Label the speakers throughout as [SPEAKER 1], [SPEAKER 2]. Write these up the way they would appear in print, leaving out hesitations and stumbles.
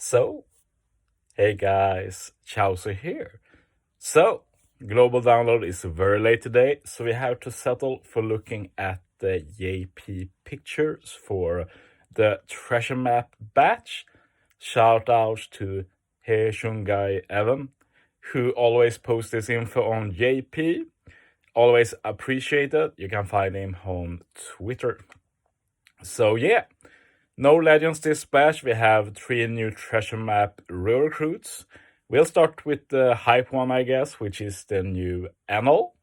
[SPEAKER 1] So, hey guys, Chauzu here. So, global download is very late today, so we have to settle for looking at the JP pictures for the treasure map batch. Shout out to Hey Shungai Evan, who always posts this info on JP. Always appreciate it. You can find him on Twitter. So, yeah. No legends this batch. We have 3 new treasure map recruits. We'll start with the hype one, I guess, which is the new Enel,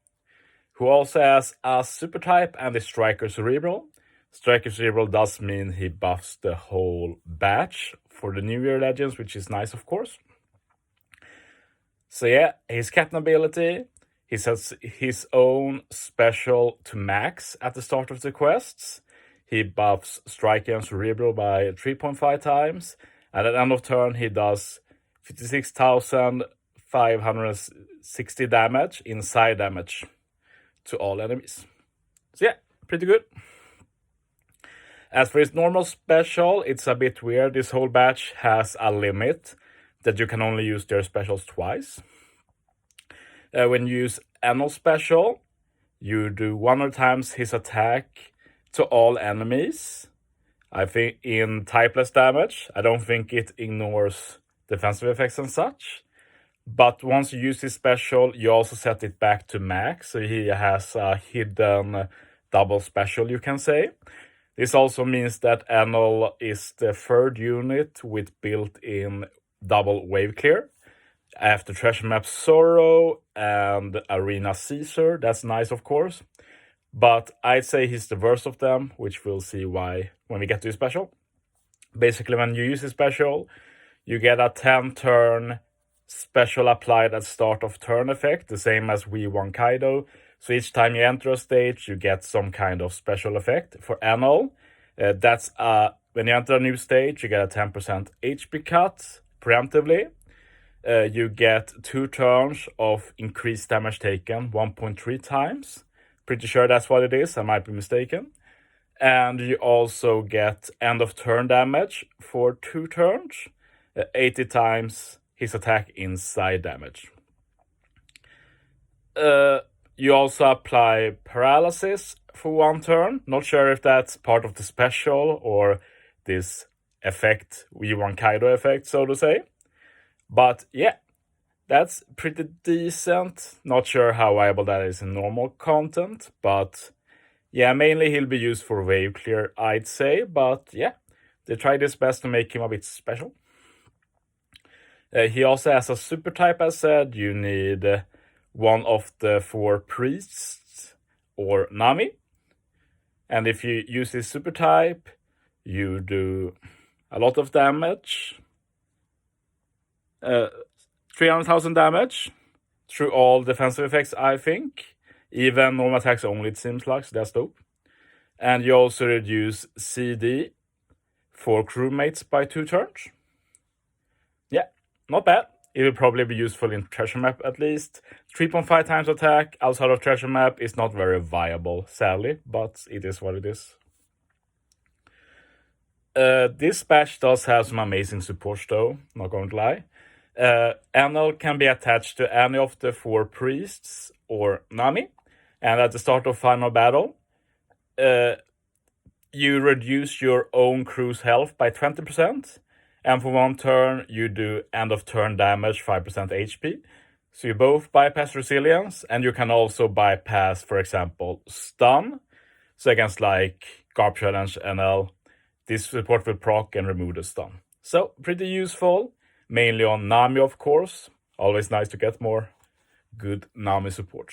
[SPEAKER 1] who also has a super type and a striker cerebral. Striker cerebral does mean he buffs the whole batch for the New Year legends, which is nice, of course. So yeah, his captain ability, he sets his own special to max at the start of the quests. He buffs Striker and Cerebral by 3.5 times, and at the end of turn he does 56,560 damage in side damage to all enemies. So yeah, pretty good. As for his normal special, it's a bit weird. This whole batch has a limit that you can only use their specials twice. When you use Enel special, you do 100 times his attack to all enemies. I think in typeless damage. I don't think it ignores defensive effects and such. But once you use his special, you also set it back to max. So he has a hidden double special, you can say. This also means that Enel is the third unit with built-in double wave clear. After Treasure Map Sorrow and Arena Caesar, that's nice of course. But I'd say he's the worst of them, which we'll see why when we get to his special. Basically, when you use his special, you get a 10-turn special applied at start of turn effect, the same as V1 Kaido. So each time you enter a stage, you get some kind of special effect. For Enel, that's when you enter a new stage, you get a 10% HP cut preemptively. You get 2 turns of increased damage taken 1.3 times. Pretty sure that's what it is, I might be mistaken. And you also get end of turn damage for 2 turns, 80 times his attack inside damage. You also apply paralysis for 1 turn. Not sure if that's part of the special or this effect, V1 Kaido effect, so to say. But yeah, that's pretty decent. Not sure how viable that is in normal content, but yeah, mainly he'll be used for wave clear, I'd say. But yeah, they tried his best to make him a bit special. He also has a super type, as said. You need one of the 4 priests or Nami. And if you use his super type, you do a lot of damage. 300,000 damage through all defensive effects, I think. Even normal attacks only, it seems like, so that's dope. And you also reduce CD for crewmates by 2 turns. Yeah, not bad. It will probably be useful in Treasure Map at least. 3.5 times attack outside of Treasure Map is not very viable, sadly, but it is what it is. This batch does have some amazing supports though, not going to lie. Enel can be attached to any of the 4 priests or Nami, and at the start of final battle, you reduce your own crew's health by 20%, and for 1 turn you do end of turn damage 5% HP. So you both bypass resilience, and you can also bypass, for example, stun. So against like Garp Challenge NL, this support will proc and remove the stun. So pretty useful. Mainly on Nami, of course. Always nice to get more good Nami support.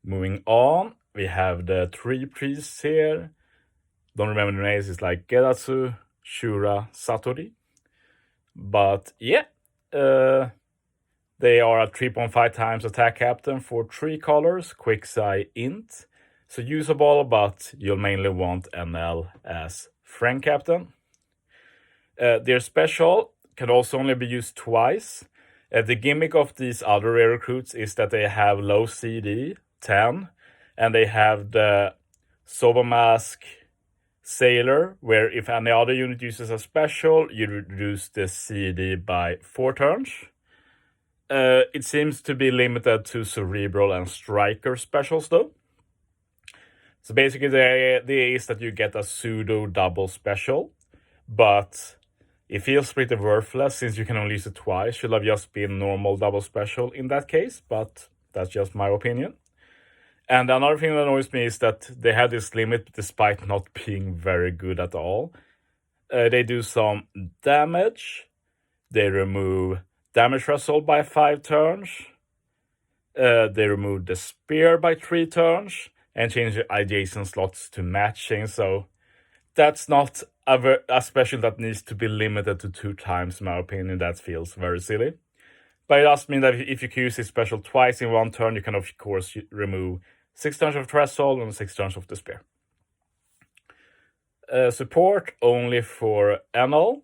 [SPEAKER 1] Moving on, we have the 3 priests here. Don't remember the names, it's like Gedatsu, Shura, Satori. But yeah, they are a 3.5 times attack captain for 3 colors, Quickside Int. So usable, but you'll mainly want NL as friend captain. Their special can also only be used twice. The gimmick of these other rare recruits is that they have low CD, 10, and they have the Soba Mask Sailor, where if any other unit uses a special, you reduce the CD by 4 turns. It seems to be limited to Cerebral and Striker specials though. So basically the idea is that you get a pseudo double special, but it feels pretty worthless since you can only use it twice. Should have just been normal double special in that case, but that's just my opinion. And another thing that annoys me is that they have this limit despite not being very good at all. They do some damage. They remove damage threshold by 5 turns. They remove the spear by 3 turns and change the adjacent slots to matching. So that's not a special that needs to be limited to 2 times, in my opinion. That feels very silly. But it does mean that if you can use this special twice in 1 turn, you can of course remove 6 turns of threshold and 6 turns of the spear. Support only for Enel.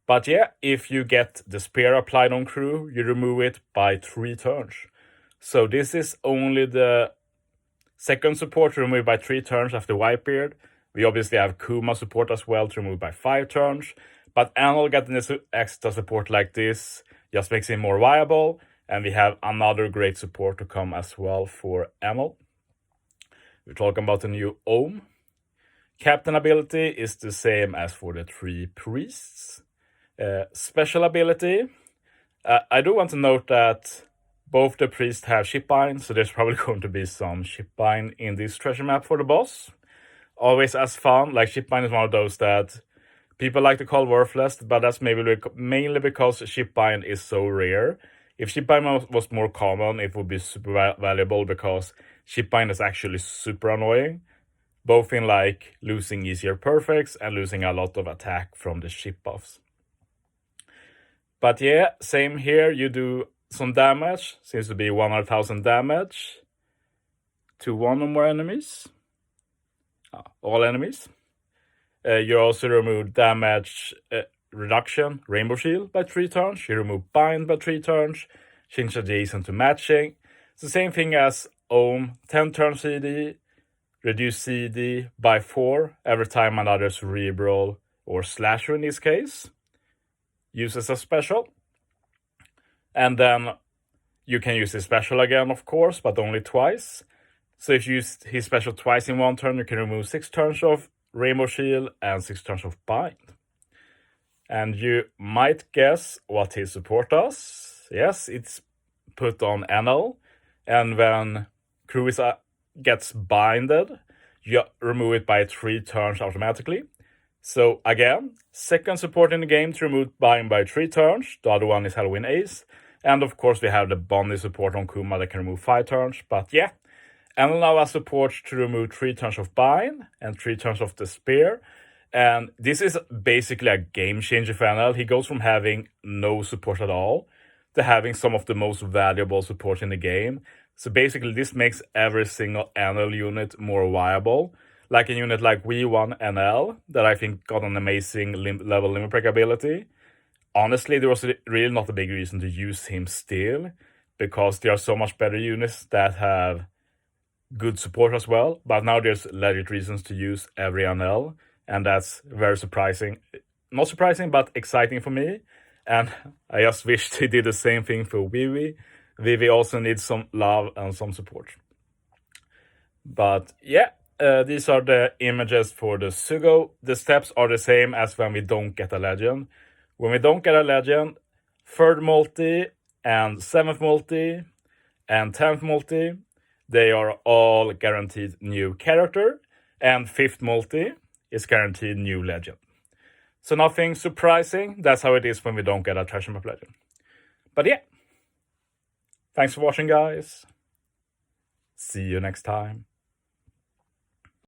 [SPEAKER 1] But yeah, if you get the spear applied on crew, you remove it by 3 turns. So this is only the second support to remove by 3 turns after Whitebeard. We obviously have Kuma support as well to remove by 5 turns. But Enel getting this extra support like this just makes it more viable. And we have another great support to come as well for Enel. We're talking about the new Ohm. Captain ability is the same as for the 3 priests. Special ability. I do want to note that both the priests have shipbind, so there's probably going to be some shipbind in this treasure map for the boss. Always as fun. Like, shipbind is one of those that people like to call worthless, but that's mainly because shipbind is so rare. If shipbind was more common, it would be super valuable because shipbind is actually super annoying. Both in like losing easier perfects and losing a lot of attack from the ship buffs. But yeah, same here. You do some damage. Seems to be 100,000 damage to 1 or more enemies. All enemies. You also remove damage reduction, Rainbow Shield by 3 turns. You remove bind by 3 turns. Change adjacent to matching. It's the same thing as Ohm, 10 turn CD. Reduce CD by 4 every time another Cerebral or Slasher in this case uses a special. And then you can use his special again, of course, but only twice. So if you use his special twice in 1 turn, you can remove 6 turns of Rainbow Shield and 6 turns of Bind. And you might guess what his support does. Yes, it's put on Enel. And when crew gets binded, you remove it by 3 turns automatically. So again, second support in the game to remove bind by 3 turns. The other one is Halloween Ace. And of course we have the Bondi support on Kuma that can remove 5 turns. But yeah, Enel now has support to remove 3 turns of bind and 3 turns of the spear. And this is basically a game changer for Enel. He goes from having no support at all to having some of the most valuable support in the game. So basically this makes every single Enel unit more viable. Like a unit like V1 NL that I think got an amazing level limit break ability. Honestly, there was really not a big reason to use him still, because there are so much better units that have good support as well. But now there's legit reasons to use every NL, and that's very surprising. Not surprising, but exciting for me. And I just wish they did the same thing for Vivi. Vivi also needs some love and some support. But yeah, these are the images for the Sugo. The steps are the same as when we don't get a legend. When we don't get a legend, 3rd multi and 7th multi and 10th multi, they are all guaranteed new character. And 5th multi is guaranteed new legend. So nothing surprising. That's how it is when we don't get a treasure map legend. But yeah, thanks for watching, guys. See you next time.